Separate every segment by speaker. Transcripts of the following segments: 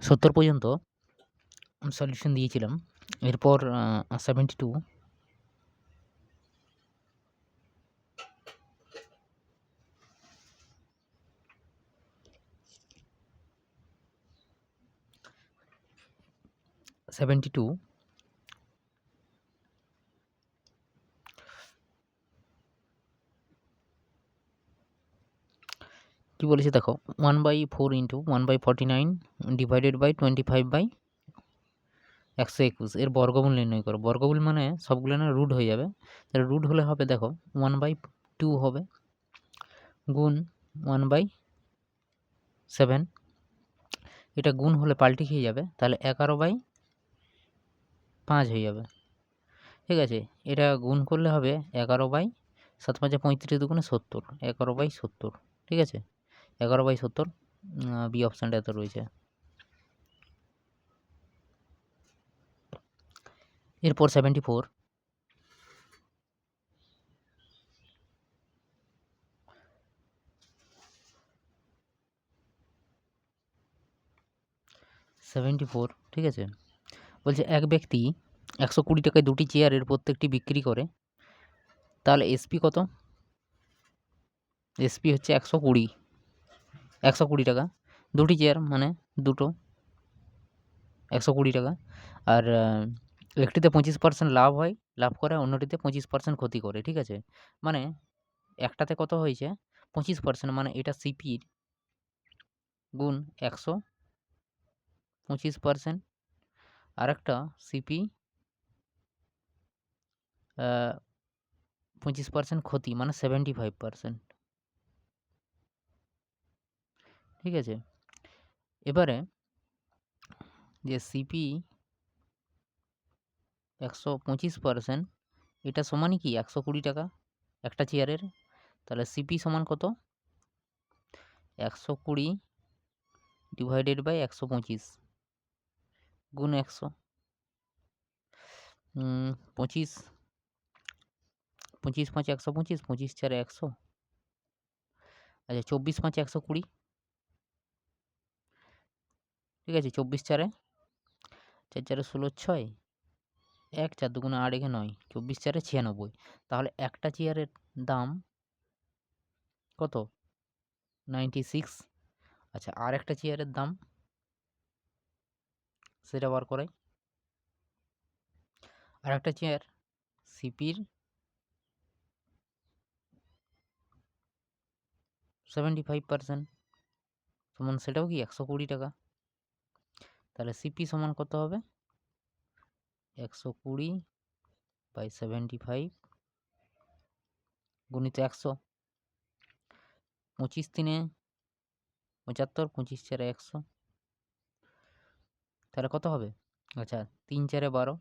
Speaker 1: 70 পর্যন্ত সলিউশন দিয়েছিলাম। এরপর 72 কি বলেছে দেখো, 1/4 ইন্টু 1/49 ডিভাইডেড বাই 25/121 এর বর্গমূল নির্ণয় করো। বর্গমূল মানে সবগুলো না রুট হয়ে যাবে, তাহলে রুট হলে হবে দেখো 1/2 হবে গুণ 1/7, এটা গুণ হলে পাল্টে খেয়ে যাবে, তাহলে 11/5 হয়ে যাবে। ঠিক আছে, এটা গুণ করলে হবে 11/7 5 35 দুগুণে 70, 11/70। ঠিক আছে, 11/70 বি অপশানটা এত রয়েছে। এরপর 74 ঠিক আছে, বলছে এক ব্যক্তি 120 টাকায় দুটি চেয়ারের প্রত্যেকটি বিক্রি করে, তাহলে এসপি কত? এসপি হচ্ছে 120 টাকা, দুটি চেয়ার মানে দুটো, 120 টাকা। আর একটিতে 25% লাভ হয়, লাভ করে, অন্যটিতে 25% ক্ষতি করে। ঠিক আছে, মানে একটাতে কত হয়েছে 25%, মানে এটা সিপির গুণ 125%, আর একটা সিপি 25% ক্ষতি, মানে 75%। ঠিক আছে, এবারে যে সিপি 125%, এটা সমানই কি 120 টাকা একটা চেয়ারের, তাহলে সিপি সমান কত? 120 ডিভাইডেড বাই 125 গুণ 100, 25, 25 5 125, 25 4 100, আচ্ছা 24 5 120। ঠিক আছে, 24 4 4 4 16 6, 1 4 দুগুণে 8 একে 9, 24 4 96। তাহলে একটা চেয়ারের দাম কত? 96। আচ্ছা, আর একটা চেয়ারের দাম সেটা বার করাই। আর একটা চেয়ার সিপির 75% সমান, সেটাও কি 120 টাকা। তাহলে সিপি সমান কত হবে? 120/75 গুণিত 100, 25 3 75, 25 4 100, তাহলে কত হবে? আচ্ছা, 3 4 12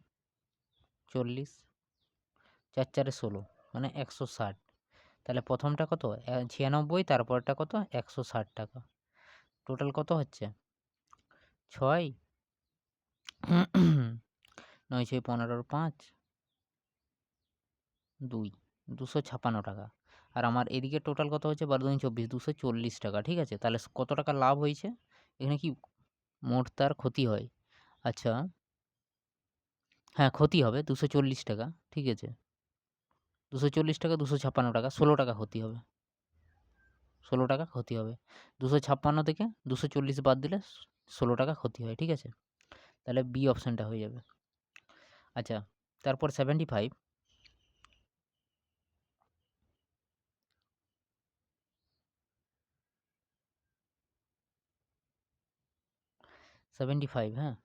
Speaker 1: 40, 4 4 16, মানে 160। তাহলে প্রথমটা কত? 96, তারপরটা কত? 160 টাকা। টোটাল কত হচ্ছে? 6 9 6 15 5 2, 256 টাকা। আর আমার এদিকে টোটাল কত হচ্ছে? 12 2 24, 240 টাকা। ঠিক আছে, তাহলে কত টাকা লাভ হয়েছে? এখানে কি মোট তার ক্ষতি হয়? আচ্ছা, হ্যাঁ, ক্ষতি হবে 240 টাকা। ঠিক আছে, 240 টাকা, 256 টাকা, 16 টাকা ক্ষতি হবে। 16 টাকা ক্ষতি হবে। 256 থেকে 240 বাদ দিলে 16 টাকা ক্ষতি হয়। ঠিক আছে, তাহলে বি অপশানটা হয়ে যাবে। আচ্ছা, তারপর 75 হ্যাঁ,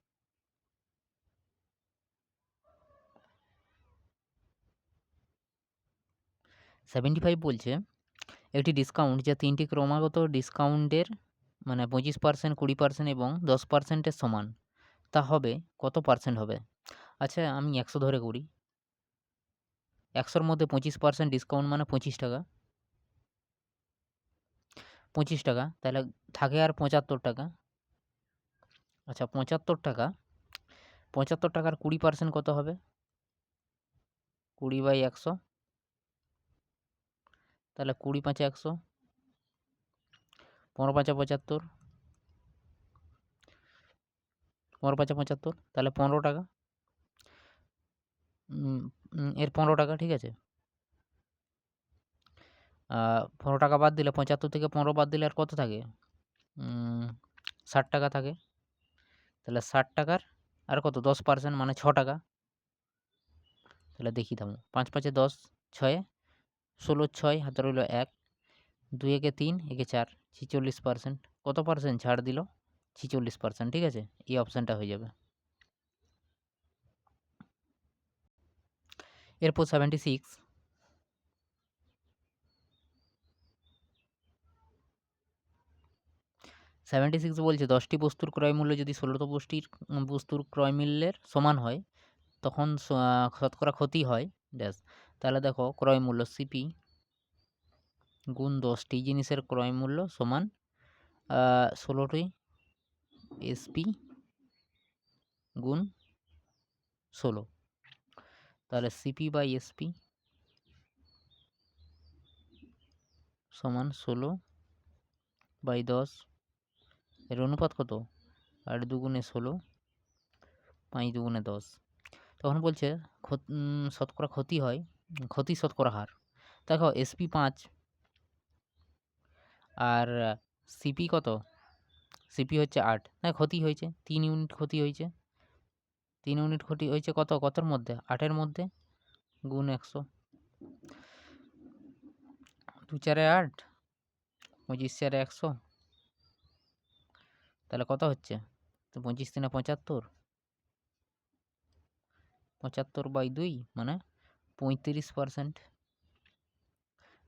Speaker 1: 75 বলছে একটি ডিসকাউন্ট যা 3টি ক্রমাগত ডিসকাউন্টের মানে 25%, 20% এবং 10%-এর সমান, তা হবে কত পার্সেন্ট হবে? আচ্ছা, আমি 100 ধরে করি। 100-র মধ্যে 25% ডিসকাউন্ট মানে 25 টাকা। 25 টাকা, তাহলে থাকে আর 75 টাকা। আচ্ছা, 75 টাকা, 75 টাকার 20% কত হবে? 20/100, তাহলে 20 5 100, 15 5 75, 15×5 75, তাহলে 15 টাকা। এর 15 টাকা, ঠিক আছে। 15 টাকা বাদ দিলে 75 থেকে 15 বাদ দিলে আর কত থাকে? 60 টাকা থাকে। তাহলে 60 টাকার আর কত 10% মানে 6 টাকা। তাহলে দেখি থামো। 5 5 এ 10, 6 এ 16, 6 হাতে রইল 1, 2 একে 3, একে 4, 46%। কত পার্সেন্ট ছাড় দিল? 46%, ঠিক আছে। এই অপশানটা হয়ে যাবে। এরপর 76, 76 বলছে 10টি বস্তুর ক্রয় মূল্য যদি 16টি বস্তুর ক্রয় মূল্যের সমান হয় তখন শতকরা ক্ষতি হয় ড্যাশ। তাহলে দেখো ক্রয় মূল্য সিপি গুণ 10টি জিনিসের ক্রয় মূল্য সমান 16টি এসপি গুণ 16। তাহলে সিপি বাই এসপি সমান 16/10। এর অনুপাত কত? 8 দুগুণে 16, 5 দুগুণে 10। তখন বলছে শতকরা ক্ষতি হয়, ক্ষতি শতকরা হার। দেখো এসপি 5 আর সিপি কত? সিপি হচ্ছে 8, হ্যাঁ ক্ষতি হয়েছে 3 ইউনিট ক্ষতি হয়েছে। 3 ইউনিট ক্ষতি হয়েছে কতর মধ্যে? 8-এর মধ্যে, গুণ 100। 2 4 8, 25 4 100। তাহলে কত হচ্ছে? তো 25 3 75, 75/2 মানে 35%।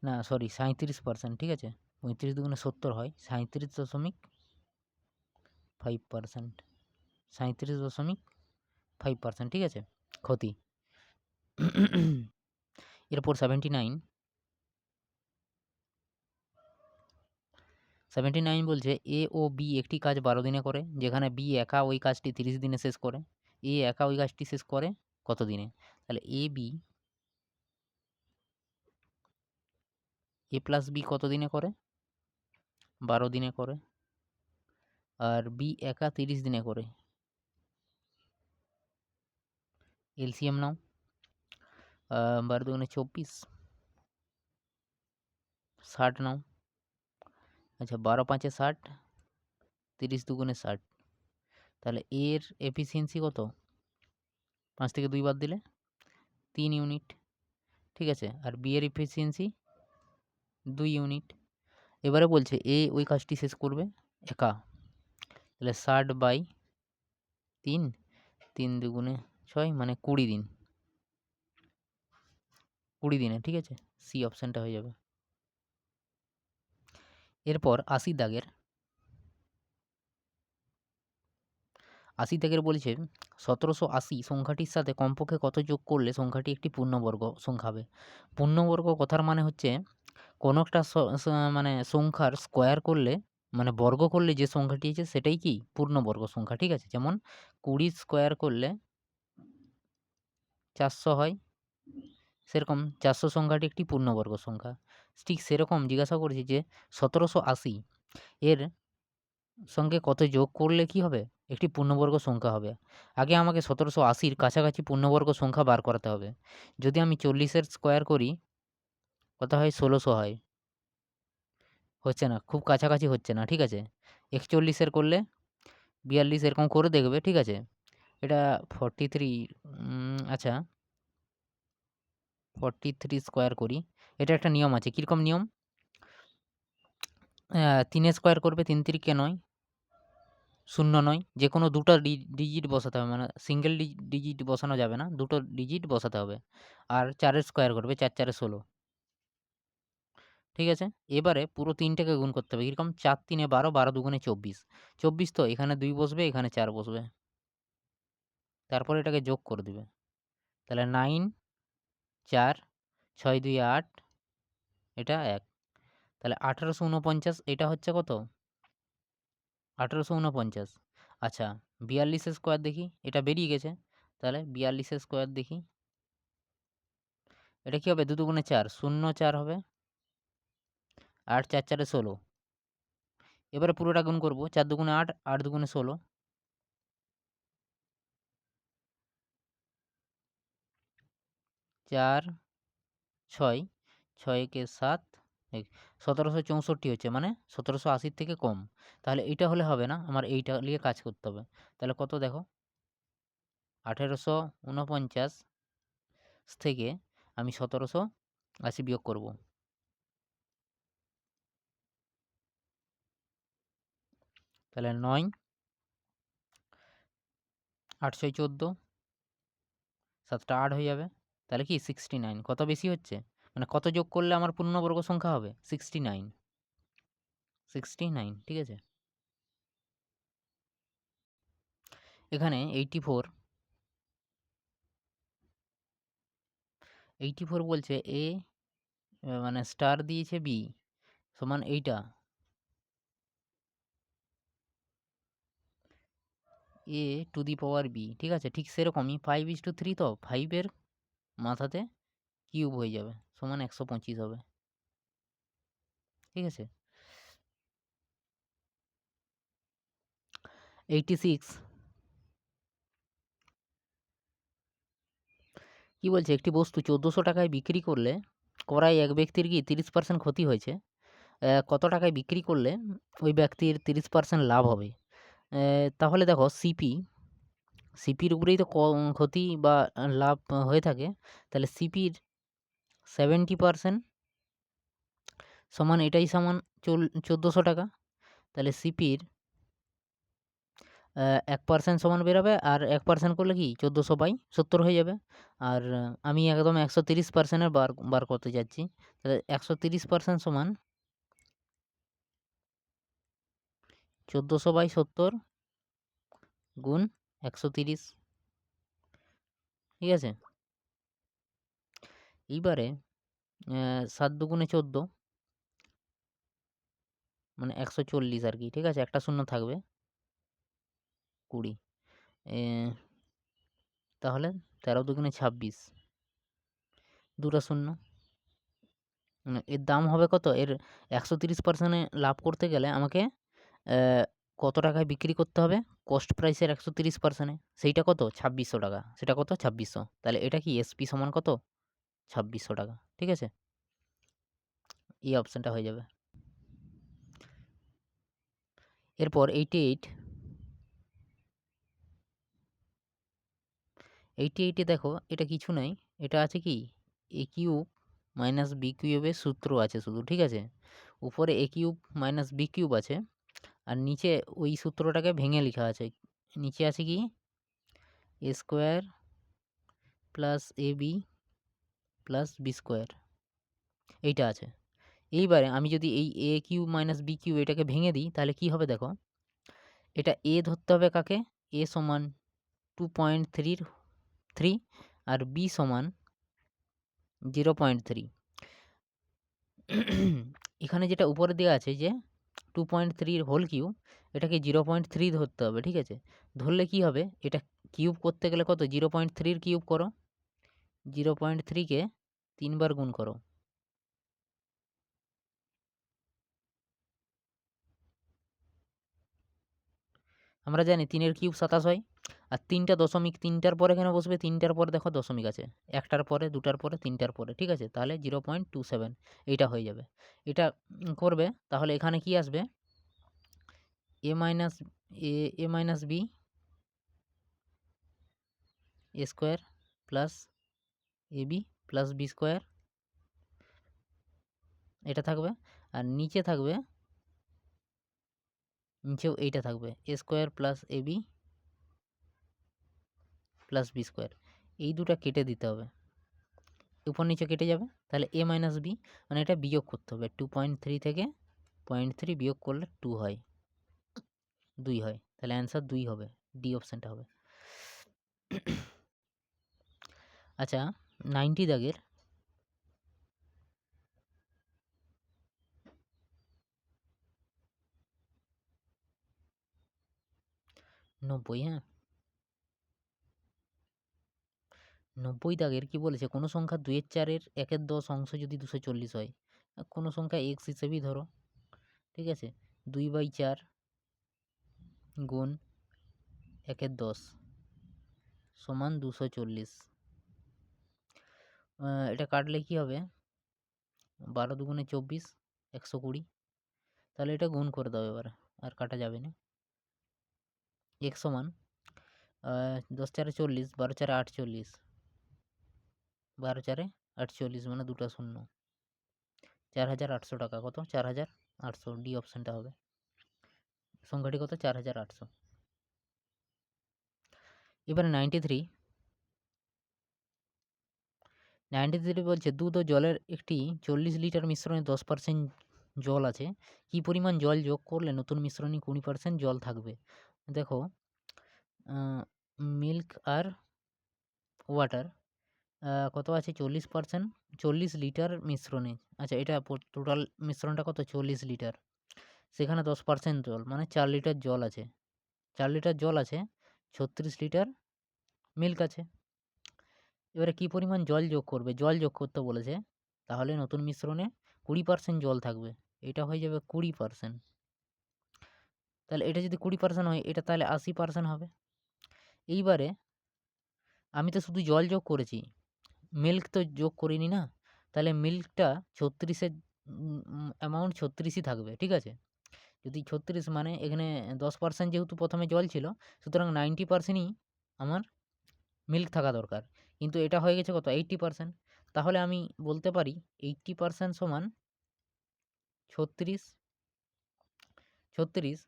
Speaker 1: না সরি 37%, ঠিক আছে। 35 দুগুণে 70 হয়, 37.5%, 37.5%, ঠিক আছে ক্ষতি। এরপর 79, 79 বলছে এ ও বি একটি কাজ 12 দিনে করে, যেখানে বি একা ওই কাজটি 30 দিনে শেষ করে। এ একা ওই কাজটি শেষ করে কত দিনে? তাহলে এ প্লাস বি কত দিনে করে? 12 দিনে করে। আর বি একা 30 দিনে করে। এলসিএম নাও। 12 দুগুণে 24, 60 নাও। আচ্ছা 12 5 60, 30 দুগুণে 60। তাহলে এর এফিসিয়েন্সি কত? 5 থেকে 2 বাদ দিলে 3 ইউনিট, ঠিক আছে। আর বি এর এফিসিয়েন্সি 2 ইউনিট। এবারে বলছে এ ওই কাজটি শেষ করবে একা, তাহলে 60/3, 3 দুগুণে 6 মানে 20 দিন, 20 দিনে, ঠিক আছে। সি অপশানটা হয়ে যাবে। এরপর 80 দাগের বলছে 1780 সংখ্যাটির সাথে কমপক্ষে কত যোগ করলে সংখ্যাটি একটি পূর্ণবর্গ সংখ্যা হবে। পূর্ণবর্গ কথার মানে হচ্ছে কোনো একটা মানে সংখ্যার স্কোয়ার করলে, মানে বর্গ করলে যে সংখ্যাটি আছে সেটাই কি পূর্ণবর্গ সংখ্যা, ঠিক আছে। যেমন 20 স্কোয়ার করলে 400 হয়, সেরকম 400 সংখ্যাটি একটি পূর্ণবর্গ সংখ্যা। ঠিক সেরকম জিজ্ঞাসা করেছি যে 1780 এর সঙ্গে কত যোগ করলে কি হবে? একটি পূর্ণবর্গ সংখ্যা হবে। আগে আমাকে 1780-র কাছাকাছি পূর্ণবর্গ সংখ্যা বার করাতে হবে। যদি আমি 40-এর স্কোয়ার করি কত হয়? 1600 হয়। হচ্ছে না, খুব কাছাকাছি হচ্ছে না, ঠিক আছে। 41-এর করলে 42, এরকম করে দেখবে, ঠিক আছে। এটা 43, আচ্ছা 43 স্কোয়ার করি। এটা একটা নিয়ম আছে। কীরকম নিয়ম? 3 স্কোয়ার করবে 3 তিরিকে 9, 0 নয়, যেকোনো দুটো ডিজিট বসাতে হবে, মানে সিঙ্গেল ডিজিট বসানো যাবে না, দুটো ডিজিট বসাতে হবে। আর 4-এর স্কোয়ার করবে 4 4 16, ঠিক আছে। এবারে পুরো 3টাকে গুণ করতে হবে। কীরকম? 4 3 12, 12 দুগুণে 24, 24 তো এখানে 2 বসবে, এখানে 4 বসবে। তারপরে এটাকে যোগ করে দিবে। তাহলে 9 4 6 2 8, এটা 1। তাহলে 1849, এটা হচ্ছে কত? 1849। আচ্ছা 42-এর স্কোয়ার দেখি, এটা বেরিয়ে গেছে। তাহলে 42-এর স্কোয়ার দেখি, এটা কী হবে? 2 দুগুণে 4, 0 4 হবে। 8 4 4 16। এবারে পুরোটা গুণ করব। 4 দুগুণে 8, 8 দুগুণে 16, 4 6 6 একে 7 1764 হচ্ছে, মানে 1780 থেকে কম। তাহলে এইটা হলে হবে না, আমার এইটা নিয়ে কাজ করতে হবে। তাহলে কত দেখো, 1849 থেকে আমি 1780 বিয়োগ করব। তাহলে 9 8 6 14, 7টা 8 হয়ে যাবে। তাহলে কি 69, কত বেশি হচ্ছে, মানে কত যোগ করলে আমার পূর্ণবর্গ সংখ্যা হবে 69, 69, ঠিক আছে। এখানে 84 বলছে এ, মানে স্টার দিয়েছে বি সমান এইটা এ টু দি পাওয়ার বি, ঠিক আছে। ঠিক সেরকমই 5:3, তো 5-এর মাথাতে কিউব হয়ে যাবে সমান 125 হবে, ঠিক আছে। 86 কি বলছে, একটি বস্তু 1400 টাকায় বিক্রি করলে করায় এক ব্যক্তির কি 30% ক্ষতি হয়েছে, কত টাকায় বিক্রি করলে ওই ব্যক্তির 30% লাভ হবে। তাহলে দেখো সিপির উপরেই তো ক্ষতি বা লাভ হয়ে থাকে। তাহলে সিপির 70% সমান এটাই সমান 1400 টাকা। তাহলে সিপির 1% সমান বেরাবে, আর 1% করলে কি 1400/70 হয়ে যাবে। আর আমি একদম 130% বার করতে যাচ্ছি। তাহলে 130% সমান 1400/70 গুণ 130, ঠিক আছে। এইবারে 7 দুগুণে 14, মানে 140 আর কি, ঠিক আছে। একটা শূন্য থাকবে, 20। তাহলে 13 দুগুণে 26, দুটো শূন্য, মানে এর দাম হবে কত, এর 130% লাভ করতে গেলে আমাকে কত টাকায় বিক্রি করতে হবে, কস্ট প্রাইসের 130%, সেইটা কত 2600 টাকা, সেটা কত 2600। তাহলে এটা কি এসপি সমান কত 2600 টাকা, ঠিক আছে। এই অপশানটা হয়ে যাবে। এরপর 88 দেখো, এটা কিছু নাই, এটা আছে কি এ কিউব মাইনাস বি কিউবের সূত্র আছে শুধু, ঠিক আছে। উপরে এ কিউব মাইনাস বি কিউব আছে, আর নিচে ওই সূত্রটাকে ভেঙে লেখা আছে। নিচে আছে কি এ square plus A B plus B square, এইটা আছে। এইবারে আমি যদি এই এ কিউব মাইনাস বি কিউব এটাকে ভেঙে দিই, তাহলে কি হবে দেখো, এটা এ ধরতে হবে কাকে, এ সমান 2.33, আর বি সমান 0.3। এখানে যেটা উপরে দেওয়া আছে যে 2.3 হোল কিউব, এটাকে 0.3 ধরতে হবে, ঠিক আছে। ধরলে কি হবে, এটা কিউব করতে গেলে কত, 0.3 কিউব করো, 0.3কে 3 বার গুণ করো। আমরা জানি 3-এর কিউব 27 হয়। আর 3টা দশমিক 3টার পরে কেন বসবে, 3টার পরে দেখো দশমিক আছে, 1টার পরে, 2টার পরে, 3টার পরে, ঠিক আছে। তাহলে 0.27 এইটা হয়ে যাবে। এটা করবে, তাহলে এখানে কি আসবে, এ minus A minus B A square plus A B plus B square, এটা থাকবে। আর নিচেও এইটা থাকবে, এ square plus A B plus B square. এই দুটা কেটে দিতে হবে, উপর নিচে কেটে যাবে। তাহলে এ মাইনাস বি, মানে এটা বিয়োগ করতে হবে, 2.3 থেকে 0.3 বিয়োগ করলে 2 হয়, 2 হয়। তাহলে অ্যান্সার 2 হবে, ডি অপশানটা হবে। আচ্ছা, 90 দাগের 90, হ্যাঁ 90 দাগের কি বলেছে, কোনো সংখ্যা 2/4 1/10 অংশ যদি 240 হয়, কোনো সংখ্যা এক্স হিসেবেই ধরো, ঠিক আছে। 2/4 গুণ 1/10 সমান 240। এটা কাটলে কি হবে, 12 দুগুণে 24, 120। তাহলে এটা গুণ করে দাও এবার, আর কাটা যাবে না। x সমান 10 4 40, 12 4 48, 12 4 48 মানে দুটো শূন্য, 4800 টাকা। কত? 4800। ডি অপশানটা হবে। সংখ্যাটি কত? 4800। এবারে 93 বলছে দুধ ও জলের একটি 40 লিটার মিশ্রণে 10% জল আছে, কি পরিমাণ জল যোগ করলে নতুন মিশ্রণে 20% জল থাকবে? দেখো, মিল্ক আর ওয়াটার কত আছে? 40%, 40 লিটার মিশ্রণে। আচ্ছা, এটা টোটাল মিশ্রণটা কত? 40 লিটার। সেখানে 10% জল, মানে 4 লিটার জল আছে। 4 লিটার জল আছে, 36 লিটার মিল্ক আছে। এবারে কি পরিমাণ জল যোগ করবে? জল যোগ করতে বলেছে, তাহলে নতুন মিশ্রণে 20% জল থাকবে। এটা হয়ে যাবে 20%। তাহলে এটা যদি 20% হয়, এটা তাহলে 80% হবে। এইবারে আমি তো শুধু জল যোগ করেছি, মিল্ক তো যোগ করিনি না। তাহলে মিল্কটা 36-এর অ্যামাউন্ট 36ই থাকবে, ঠিক আছে? যদি 36 মানে এখানে 10% যেহেতু প্রথমে জল ছিল, সুতরাং 90%ই আমার মিল্ক থাকা দরকার। কিন্তু এটা হয়ে গেছে কত? 80%। তাহলে আমি বলতে পারি 80% সমান 36, 36,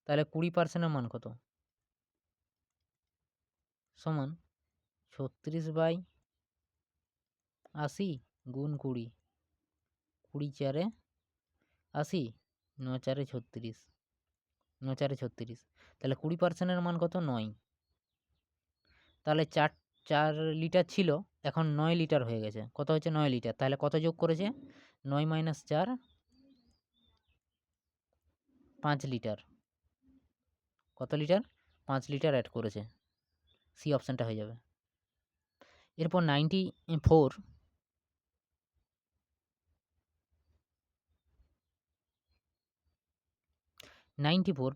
Speaker 1: তাহলে 20%-এর মান কত? সমান 36/80 গুণ 20, 20 4 80, 9 4 36, 9 4 36। তাহলে 20%-এর মান কত? 9। তাহলে 4 লিটার ছিল, এখন 9 লিটার হয়ে গেছে। কত হচ্ছে? 9 লিটার। তাহলে কত যোগ করেছে? 9 - 4, 5 লিটার। কত লিটার? 5 লিটার অ্যাড করেছে। সি অপশানটা হয়ে যাবে। এরপর 94,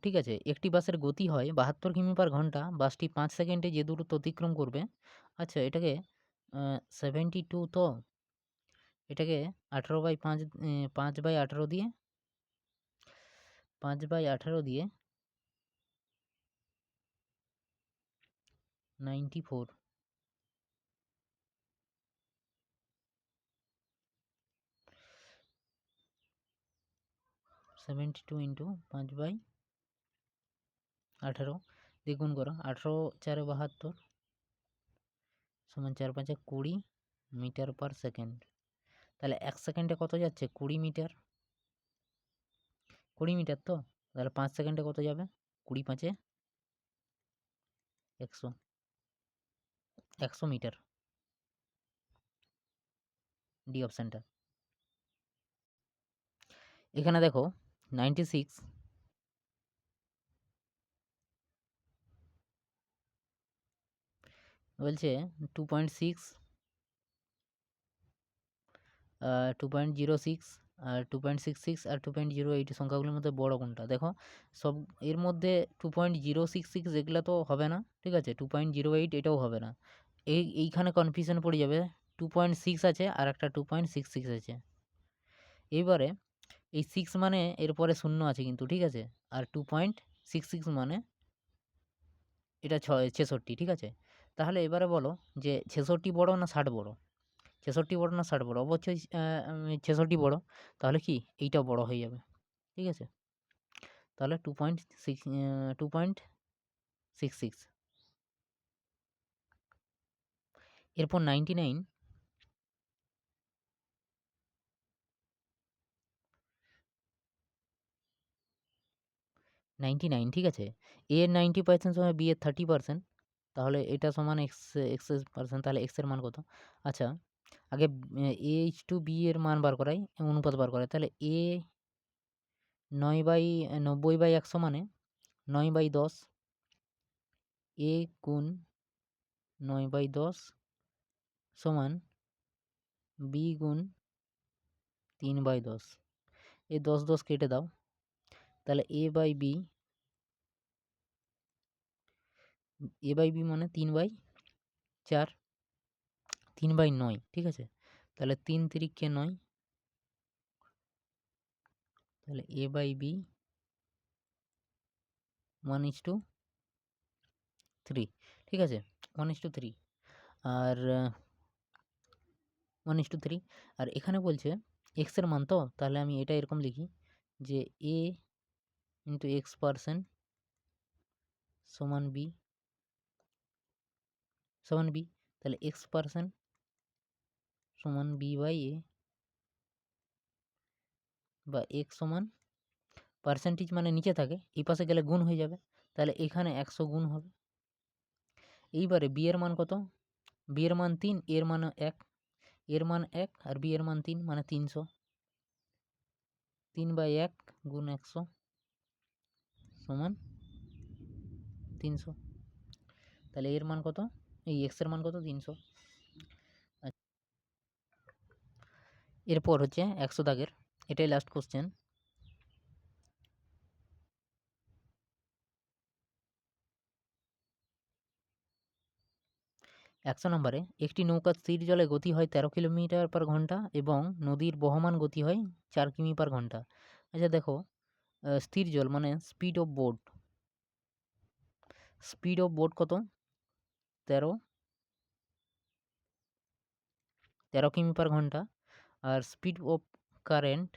Speaker 1: ঠিক আছে? একটি বাসের গতি হয় 72 কিমি/ঘন্টা। বাসটি 5 সেকেন্ডে যে দূরত্ব অতিক্রম করবে, আচ্ছা এটাকে 72, তো এটাকে 18/5, 5/18 দিয়ে, 5/18 দিয়ে 94, 72 ইন্টু 5/18 দিয়ে গুণ করো। 18 4 72 সমান 4 5 20 মিটার/সেকেন্ড। তাহলে 1 সেকেন্ডে কত যাচ্ছে? 20 মিটার। 20 মিটার তো? তাহলে 5 সেকেন্ডে কত যাবে? 20 5 100, 100 মিটার। ডি অপশানটা। এখানে দেখো 96 বলছে 2.6, 2.06 আর 2.66 আর 2.08 সংখ্যাগুলোর মধ্যে বড় কোনটা? দেখো, সব এর মধ্যে 2.066 এগুলা তো হবে না, ঠিক আছে? 2.08 এটাও হবে না। এইখানে কনফিউশন পড়ে যাবে। 2.6 আছে আর একটা 2.66 আছে। এইবারে এই 6 মানে এরপরে শূন্য আছে কিন্তু, ঠিক আছে? আর 2.66 মানে এটা 66, ঠিক আছে? তাহলে এবারে বলো যে 66 বড় না 60 বড়? 66 বড় না 60 বড়? অবশ্যই 66 বড়। তাহলে কি এইটা বড় হয়ে যাবে, ঠিক আছে? তাহলে 2.66। এরপর 99, 99, ঠিক আছে? a এর 90% সমান b এর 30%। তাহলে এটা সমান x এর পার্সেন্ট। তাহলে x এর মান কত? আচ্ছা, আগে a/b এর মান বার করাই, অনুপাত বার করাই। তাহলে a 90/100 মানে 9/10, a গুণ 9/10 সমান b গুণ 3/10। এই 10 10 কেটে দাও। তাহলে a/b মানে 3/4, 3/9, ঠিক আছে? তাহলে 3 তিরিকে 9, তাহলে A/B 1:3, ঠিক আছে, 1:3। আর 1:3, আর এখানে বলছে x এর মান, তো তাহলে আমি এটা এরকম লিখি যে A × x% সমান B সমান B, তাহলে x% সমান B/A, বা x সমান পার্সেন্টেজ মানে নিচে থাকে, এই পাশে গেলে গুণ হয়ে যাবে, তাহলে এখানে 100 গুণ হবে। এইবারে b এর মান কত? b এর মান 3, এর মান 1, এর মান 1 আর b এর মান 3 মানে 300। 3/1 গুণ 100 সমান 300। তাহলে এর মান কত? এই x এর মান কত? 300। এরপর হচ্ছে 100 দাগের, এটাই লাস্ট কোশ্চেন। 100 নম্বরে একটি নৌকা স্থির জলে গতি হয় 13 কিমি/ঘন্টা এবং নদীর বহমান গতি হয় 4 কিমি/ঘন্টা। আচ্ছা দেখো, স্থির জল মানে speed of boat, speed of boat কত? 13 কিমি/ঘন্টা। আর স্পিড অফ কারেন্ট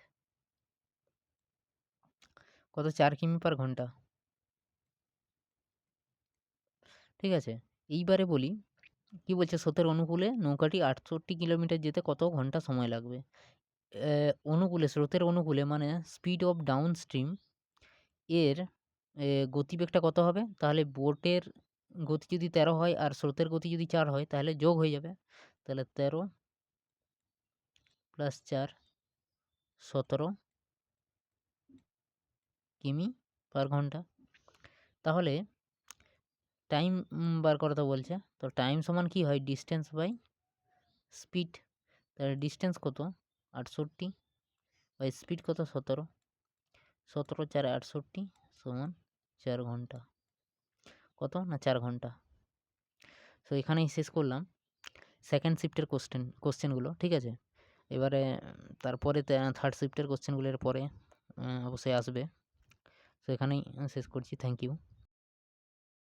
Speaker 1: কত? 4 কিমি/ঘন্টা, ঠিক আছে। এইবারে বলি, কি বলছে, স্রোতের অনুকূলে নৌকাটি 68 কিলোমিটার যেতে কত ঘন্টা সময় লাগবে? অনুকূলে, স্রোতের অনুকূলে মানে স্পিড অফ ডাউন স্ট্রিম, এর গতিবেগটা কত হবে? তাহলে বোটের গতি যদি 13 হয় আর স্রোতের গতি যদি 4 হয়, তাহলে যোগ হয়ে যাবে। তাহলে 13 + 4 17 কিমি/ঘন্টা। তাহলে টাইম বার করতে বলছে, তো টাইম সমান কি হয়? Distance by speed. তাহলে ডিস্টেন্স কত? 68, বাই স্পিড কত? 17, 17 × 4 = 68 সমান 4 ঘন্টা। কত না? 4 ঘন্টা। সো এখানেই শেষ করলাম সেকেন্ড শিফটের কোশ্চেনগুলো, ঠিক আছে। এবারে তারপরে থার্ড শিফটের কোশ্চেনগুলোর পরে অবশ্যই আসবে। সো এখানেই শেষ করছি। Thank you.